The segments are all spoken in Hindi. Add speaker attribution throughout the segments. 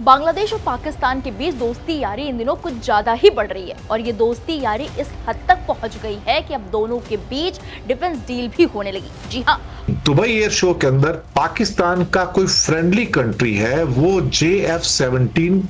Speaker 1: बांग्लादेश और पाकिस्तान के बीच दोस्ती यारी इन दिनों कुछ ज्यादा ही बढ़ रही है और ये दोस्ती यारी इस हद तक पहुंच गई है कि अब दोनों के बीच डिफेंस डील भी होने लगी। जी हाँ,
Speaker 2: दुबई एयर शो के अंदर पाकिस्तान का कोई फ्रेंडली कंट्री है वो JF-17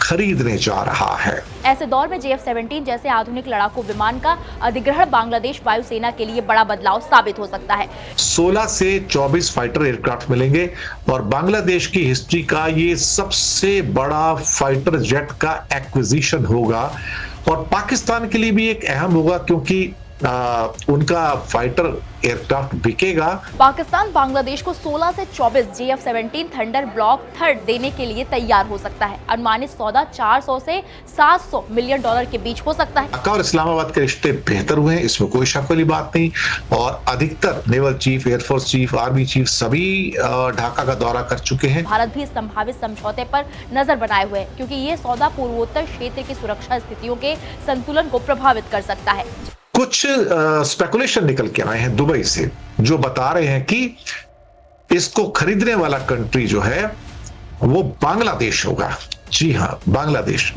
Speaker 2: खरीदने जा रहा है।
Speaker 1: ऐसे दौर में JF-17 जैसे आधुनिक लड़ाकू विमान का अधिग्रहण बांग्लादेश वायुसेना के लिए बड़ा बदलाव साबित हो सकता है।
Speaker 2: 16 से 24 फाइटर एयरक्राफ्ट मिलेंगे और बांग्लादेश की हिस्ट्री का ये सबसे बड़ा फाइटर जेट का एक्विजिशन होगा और पाकिस्तान के लिए भी एक अहम होगा क्योंकि उनका फाइटर एयरक्राफ्ट बिकेगा।
Speaker 1: पाकिस्तान बांग्लादेश को 16 से 24 JF-17 थंडर ब्लॉक थर्ड देने के लिए तैयार हो सकता है। अनुमानित सौदा 400 से 700 मिलियन डॉलर के बीच हो सकता है।
Speaker 2: ढाका और इस्लामाबाद के रिश्ते बेहतर हुए हैं, इसमें कोई शक वाली बात नहीं और अधिकतर naval chief, air force chief, army chief सभी ढाका का दौरा कर चुके हैं।
Speaker 1: भारत भी इस संभावित समझौते पर नजर बनाए हुए है क्योंकि ये सौदा पूर्वोत्तर क्षेत्र की सुरक्षा स्थितियों के संतुलन को प्रभावित कर सकता है।
Speaker 2: कुछ स्पेकुलेशन निकल के आए हैं दुबई से जो बता रहे हैं कि इसको खरीदने वाला कंट्री जो है वो बांग्लादेश होगा। जी हाँ, बांग्लादेश।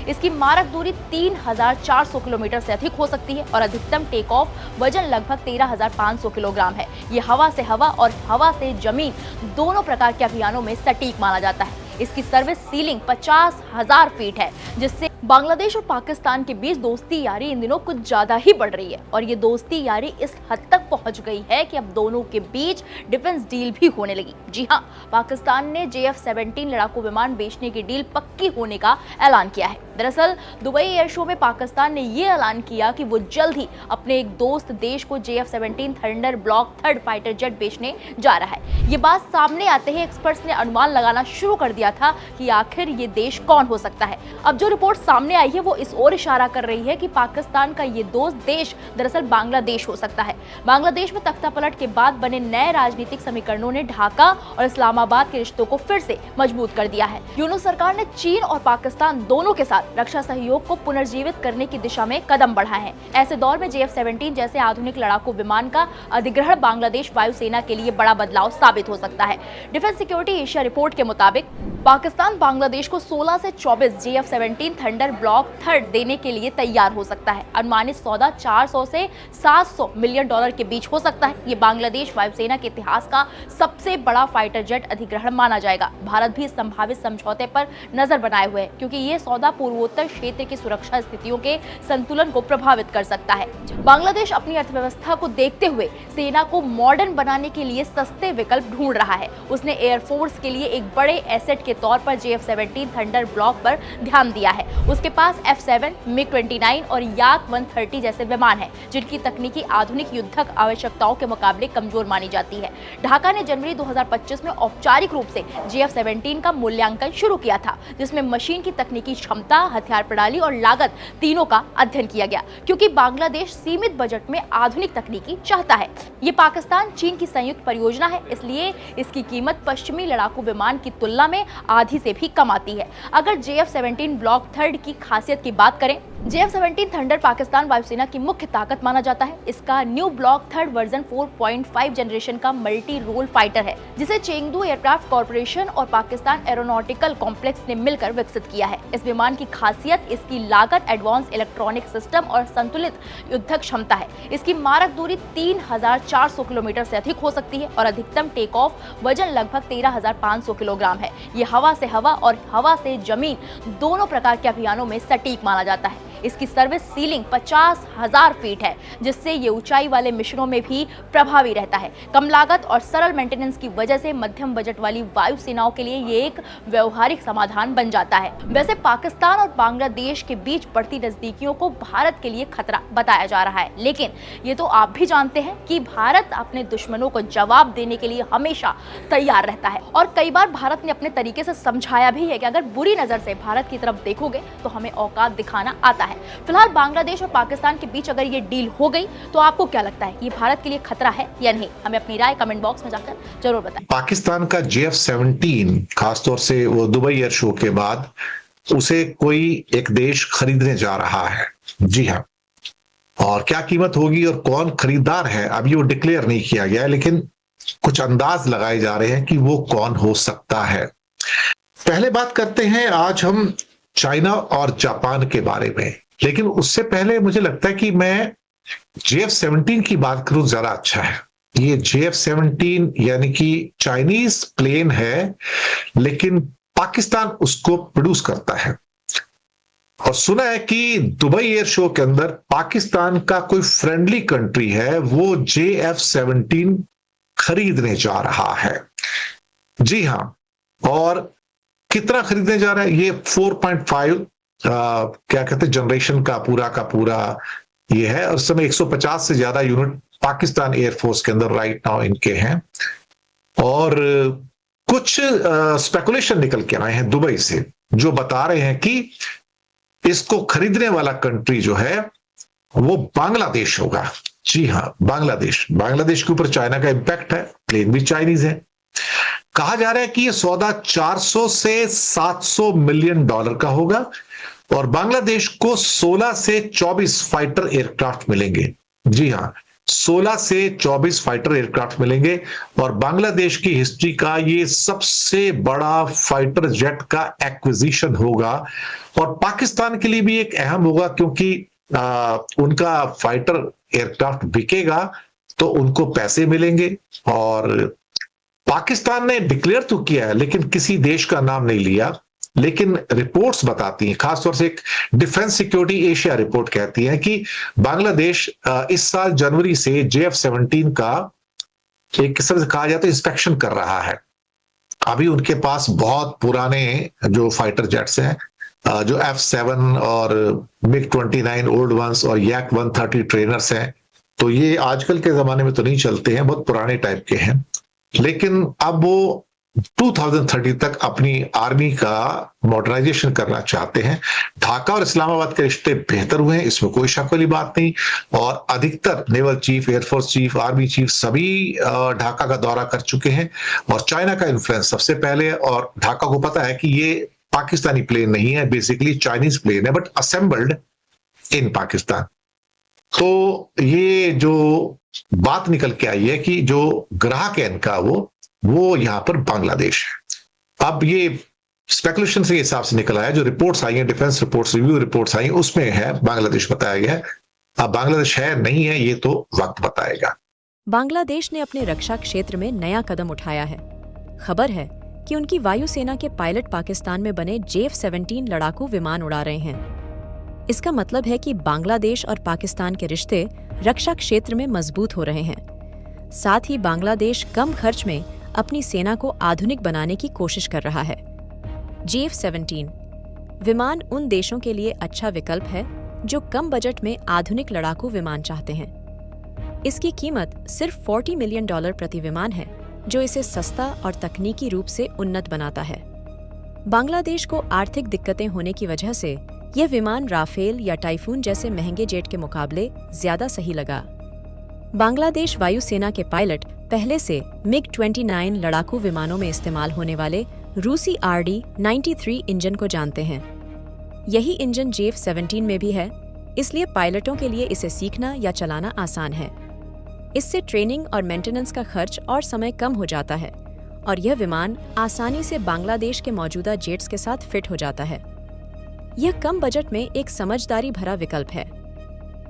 Speaker 1: इसकी मारक दूरी 3,400 किलोमीटर से अधिक हो सकती है और अधिकतम टेक ऑफ वजन लगभग 13,500 किलोग्राम है। ये हवा से हवा और हवा से जमीन दोनों प्रकार के अभियानों में सटीक माना जाता है। इसकी सर्विस सीलिंग 50,000 फीट है, जिससे बांग्लादेश और पाकिस्तान के बीच दोस्ती यारी इन दिनों कुछ ज्यादा ही बढ़ रही है और ये दोस्ती यारी इस हद तक पहुंच गई है कि अब दोनों के बीच डिफेंस डील भी होने लगी। जी हाँ, पाकिस्तान ने JF-17 लड़ाकू विमान बेचने की डील पक्की होने का ऐलान किया है। दरअसल दुबई एयर शो में पाकिस्तान ने ये ऐलान किया कि वो जल्द ही अपने एक दोस्त देश को JF-17 thunder block third fighter jet बेचने जा रहा है। ये बात सामने आते ही एक्सपर्ट्स ने अनुमान लगाना शुरू कर दिया था कि आखिर ये देश कौन हो सकता है। अब जो रिपोर्ट सामने आई है वो इस ओर इशारा कर रही है कि पाकिस्तान का ये दोस्त देश दरअसल बांग्लादेश हो सकता है। बांग्लादेश में तख्तापलट के बाद बने नए राजनीतिक समीकरणों ने ढाका और इस्लामाबाद के रिश्तों को फिर से मजबूत कर दिया है। यूनुस सरकार ने चीन और पाकिस्तान दोनों के साथ रक्षा सहयोग को पुनर्जीवित करने की दिशा में कदम बढ़ाए हैं। ऐसे दौर में JF-17 जैसे आधुनिक लड़ाकू विमान का अधिग्रहण बांग्लादेश वायुसेना के लिए बड़ा बदलाव साबित हो सकता है। डिफेंस सिक्योरिटी एशिया रिपोर्ट के मुताबिक पाकिस्तान बांग्लादेश को 16 से 24 JF-17 थंडर ब्लॉक थर्ड देने के लिए तैयार हो सकता है। अनुमानित सौदा 400 से 700 मिलियन डॉलर के बीच हो सकता है। ये बांग्लादेश वायुसेना के इतिहास का सबसे बड़ा फाइटर जेट अधिग्रहण माना जाएगा। भारत भी इस संभावित समझौते पर नजर बनाए हुए है क्योंकि ये सौदा पूर्वोत्तर क्षेत्र की सुरक्षा स्थितियों के संतुलन को प्रभावित कर सकता है। बांग्लादेश अपनी अर्थव्यवस्था को देखते हुए सेना को मॉडर्न बनाने के लिए सस्ते विकल्प ढूंढ रहा है। उसने एयरफोर्स के लिए एक बड़े एसेट के तौर पर JF-17 थंडर ब्लॉक पर ध्यान दिया है। उसके पास F-7, MiG-29 और Yak-130 जैसे विमान हैं, जिनकी तकनीकी आधुनिक युद्धक आवश्यकताओं के मुकाबले कमजोर मानी जाती है। ढाका ने जनवरी 2025 में औपचारिक रूप से JF-17 का मूल्यांकन शुरू किया था, जिसमें मशीन की तकनीकी क्षमता, हथियार प्रणाली और लागत तीनों का अध्ययन किया गया क्योंकि बांग्लादेश सीमित बजट में आधुनिक तकनीकी चाहता है। ये पाकिस्तान चीन की संयुक्त परियोजना है, इसलिए इसकी कीमत पश्चिमी लड़ाकू विमान की तुलना में आधी से भी कम आती है। अगर JF-17 ब्लॉक थर्ड की खासियत की बात करें, JF-17 थंडर पाकिस्तान वायुसेना की मुख्य ताकत माना जाता है। इसका new block third version 4.5 generation का मल्टी रोल फाइटर है, जिसे चेंगडू एयरक्राफ्ट कॉर्पोरेशन और पाकिस्तान एरोनॉटिकल कॉम्प्लेक्स ने मिलकर विकसित किया है। इस विमान की खासियत इसकी लागत, एडवांस इलेक्ट्रॉनिक सिस्टम और संतुलित युद्धक क्षमता है। इसकी मारक दूरी 3,400 किलोमीटर से अधिक हो सकती है और अधिकतम टेक ऑफ वजन लगभग 13,500 किलोग्राम है। ये हवा से हवा और हवा से जमीन दोनों प्रकार के अभियानों में सटीक माना जाता है। इसकी सर्विस सीलिंग 50,000 फीट है, जिससे ये ऊंचाई वाले मिशनों में भी प्रभावी रहता है। कम लागत और सरल मेंटेनेंस की वजह से मध्यम बजट वाली वायु सेनाओं के लिए ये एक व्यवहारिक समाधान बन जाता है। वैसे पाकिस्तान और बांग्लादेश के बीच बढ़ती नजदीकियों को भारत के लिए खतरा बताया जा रहा है, लेकिन ये तो आप भी जानते हैं कि भारत अपने दुश्मनों को जवाब देने के लिए हमेशा तैयार रहता है और कई बार भारत ने अपने तरीके से समझाया भी है कि अगर बुरी नजर से भारत की तरफ देखोगे तो हमें औकात दिखाना आता है। फिलहाल बांग्लादेश और पाकिस्तान के बीच अगर ये डील हो गई तो आपको क्या लगता है, ये भारत के लिए खतरा है या नहीं? हमें अपनी राय कमेंट बॉक्स में जाकर जरूर बताएं।
Speaker 2: पाकिस्तान का JF-17 खासतौर से वो दुबई एयर शो के बाद उसे कोई एक देश खरीदने जा रहा है। जी हाँ, और क्या कीमत होगी और कौन खरीदार है अभी वो डिक्लेयर नहीं किया गया है, लेकिन कुछ अंदाज लगाए जा रहे हैं कि वो कौन हो सकता है। पहले बात करते हैं आज हम चाइना और जापान के बारे में, लेकिन उससे पहले मुझे लगता है कि मैं JF-17 की बात करूं ज्यादा अच्छा है। ये JF-17 यानी कि चाइनीज प्लेन है, लेकिन पाकिस्तान उसको प्रोड्यूस करता है। और सुना है कि दुबई एयर शो के अंदर पाकिस्तान का कोई फ्रेंडली कंट्री है, वो JF-17 खरीदने जा रहा है। जी हां, और कितना खरीदने जा रहा है? ये 4.5 क्या कहते हैं जनरेशन का पूरा ये है, और इस समय 150 से ज्यादा यूनिट पाकिस्तान एयरफोर्स के अंदर राइट नाउ इनके हैं। और कुछ स्पेकुलेशन निकल के आए हैं दुबई से, जो बता रहे हैं कि इसको खरीदने वाला कंट्री जो है वो बांग्लादेश होगा। जी हां, बांग्लादेश के ऊपर चाइना का इंपैक्ट है, प्लेन भी चाइनीज है। कहा जा रहा है कि यह सौदा 400 से 700 मिलियन डॉलर का होगा, और बांग्लादेश को 16 से 24 फाइटर एयरक्राफ्ट मिलेंगे। जी हां, 16 से 24 फाइटर एयरक्राफ्ट मिलेंगे, और बांग्लादेश की हिस्ट्री का ये सबसे बड़ा फाइटर जेट का एक्विजिशन होगा। और पाकिस्तान के लिए भी एक अहम होगा, क्योंकि उनका फाइटर एयरक्राफ्ट बिकेगा तो उनको पैसे मिलेंगे। और पाकिस्तान ने डिक्लेयर तो किया है, लेकिन किसी देश का नाम नहीं लिया। लेकिन रिपोर्ट्स बताती हैं, खासतौर से एक डिफेंस सिक्योरिटी एशिया रिपोर्ट कहती है कि बांग्लादेश इस साल जनवरी से JF-17 का एक किस्म से कहा जाता है इंस्पेक्शन कर रहा है। अभी उनके पास बहुत पुराने जो फाइटर जेट्स हैं, जो F-7 और MiG-29 ओल्ड वंस और Yak-130 ट्रेनर्स हैं, तो ये आजकल के जमाने में तो नहीं चलते हैं, बहुत पुराने टाइप के हैं। लेकिन अब वो 2030 तक अपनी आर्मी का मॉडर्नाइजेशन करना चाहते हैं। ढाका और इस्लामाबाद के रिश्ते बेहतर हुए हैं, इसमें कोई शक वाली बात नहीं। और अधिकतर naval chief, air force chief, army chief सभी ढाका का दौरा कर चुके हैं। और चाइना का इन्फ्लुएंस सबसे पहले, और ढाका को पता है कि ये पाकिस्तानी प्लेन नहीं है, बेसिकली चाइनीज प्लेन है, बट असेंबल्ड इन पाकिस्तान। तो ये जो बात निकल के आई है कि जो ग्राहक है इनका वो यहां पर बांग्लादेश है। अब ये स्पेकुलेशन से हिसाब से निकल आया, जो रिपोर्ट्स आई हैं, डिफेंस रिपोर्ट्स, रिव्यू रिपोर्ट्स आई, उसमें है बांग्लादेश बताया गया है। अब बांग्लादेश है नहीं है, ये तो वक्त बताएगा।
Speaker 3: बांग्लादेश ने अपने रक्षा क्षेत्र में नया कदम उठाया है। खबर है कि उनकी वायुसेना के पायलट पाकिस्तान में बने JF-17 लड़ाकू विमान उड़ा रहे हैं। इसका मतलब है कि बांग्लादेश और पाकिस्तान के रिश्ते रक्षा क्षेत्र में मजबूत हो रहे हैं। साथ ही बांग्लादेश कम खर्च में अपनी सेना को आधुनिक बनाने की कोशिश कर रहा है। JF-17 विमान उन देशों के लिए अच्छा विकल्प है जो कम बजट में आधुनिक लड़ाकू विमान चाहते हैं। इसकी कीमत सिर्फ $40 मिलियन प्रति विमान है, जो इसे सस्ता और तकनीकी रूप से उन्नत बनाता है। बांग्लादेश को आर्थिक दिक्कतें होने की वजह से यह विमान राफेल या टाइफून जैसे महंगे जेट के मुकाबले ज्यादा सही लगा। बांग्लादेश वायुसेना के पायलट पहले से MiG-29 लड़ाकू विमानों में इस्तेमाल होने वाले रूसी RD-93 इंजन को जानते हैं। यही इंजन JF-17 में भी है, इसलिए पायलटों के लिए इसे सीखना या चलाना आसान है। इससे ट्रेनिंग और मेंटेनेंस का खर्च और समय कम हो जाता है, और यह विमान आसानी से बांग्लादेश के मौजूदा जेट्स के साथ फिट हो जाता है। यह कम बजट में एक समझदारी भरा विकल्प है।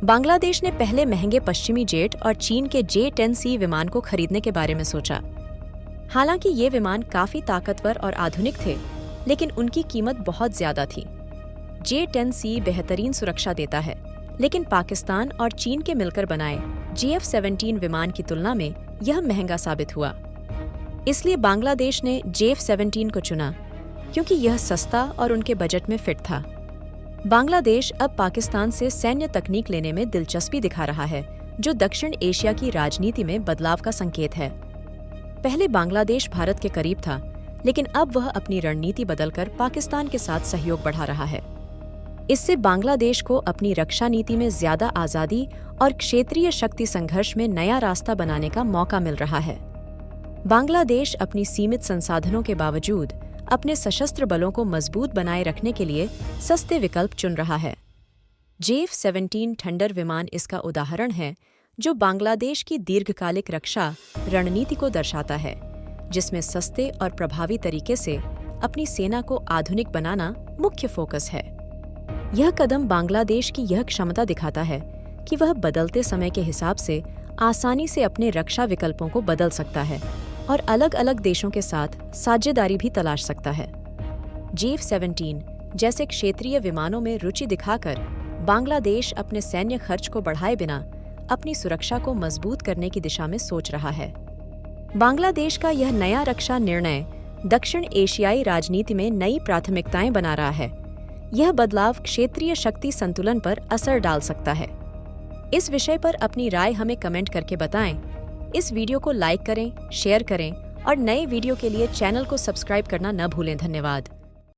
Speaker 3: बांग्लादेश ने पहले महंगे पश्चिमी जेट और चीन के J-10C विमान को खरीदने के बारे में सोचा। हालांकि ये विमान काफी ताकतवर और आधुनिक थे, लेकिन उनकी कीमत बहुत ज्यादा थी। J-10C बेहतरीन सुरक्षा देता है, लेकिन पाकिस्तान और चीन के मिलकर बनाए JF-17 विमान की तुलना में यह महंगा साबित हुआ। इसलिए बांग्लादेश ने JF-17 को चुना, क्योंकि यह सस्ता और उनके बजट में फिट था। बांग्लादेश अब पाकिस्तान से सैन्य तकनीक लेने में दिलचस्पी दिखा रहा है, जो दक्षिण एशिया की राजनीति में बदलाव का संकेत है। पहले बांग्लादेश भारत के करीब था, लेकिन अब वह अपनी रणनीति बदलकर पाकिस्तान के साथ सहयोग बढ़ा रहा है। इससे बांग्लादेश को अपनी रक्षा नीति में ज्यादा आजादी और क्षेत्रीय शक्ति संघर्ष में नया रास्ता बनाने का मौका मिल रहा है। बांग्लादेश अपनी सीमित संसाधनों के बावजूद अपने सशस्त्र बलों को मजबूत बनाए रखने के लिए सस्ते विकल्प चुन रहा है। JF-17 थंडर विमान इसका उदाहरण है, जो बांग्लादेश की दीर्घकालिक रक्षा रणनीति को दर्शाता है, जिसमें सस्ते और प्रभावी तरीके से अपनी सेना को आधुनिक बनाना मुख्य फोकस है। यह कदम बांग्लादेश की यह क्षमता दिखाता है कि वह बदलते समय के हिसाब से आसानी से अपने रक्षा विकल्पों को बदल सकता है और अलग अलग देशों के साथ साझेदारी भी तलाश सकता है। JF-17 जैसे क्षेत्रीय विमानों में रुचि दिखाकर बांग्लादेश अपने सैन्य खर्च को बढ़ाए बिना अपनी सुरक्षा को मजबूत करने की दिशा में सोच रहा है। बांग्लादेश का यह नया रक्षा निर्णय दक्षिण एशियाई राजनीति में नई प्राथमिकताएं बना रहा है। यह बदलाव क्षेत्रीय शक्ति संतुलन पर असर डाल सकता है। इस विषय पर अपनी राय हमें कमेंट करके बताएं। इस वीडियो को लाइक करें, शेयर करें और नए वीडियो के लिए चैनल को सब्सक्राइब करना न भूलें। धन्यवाद।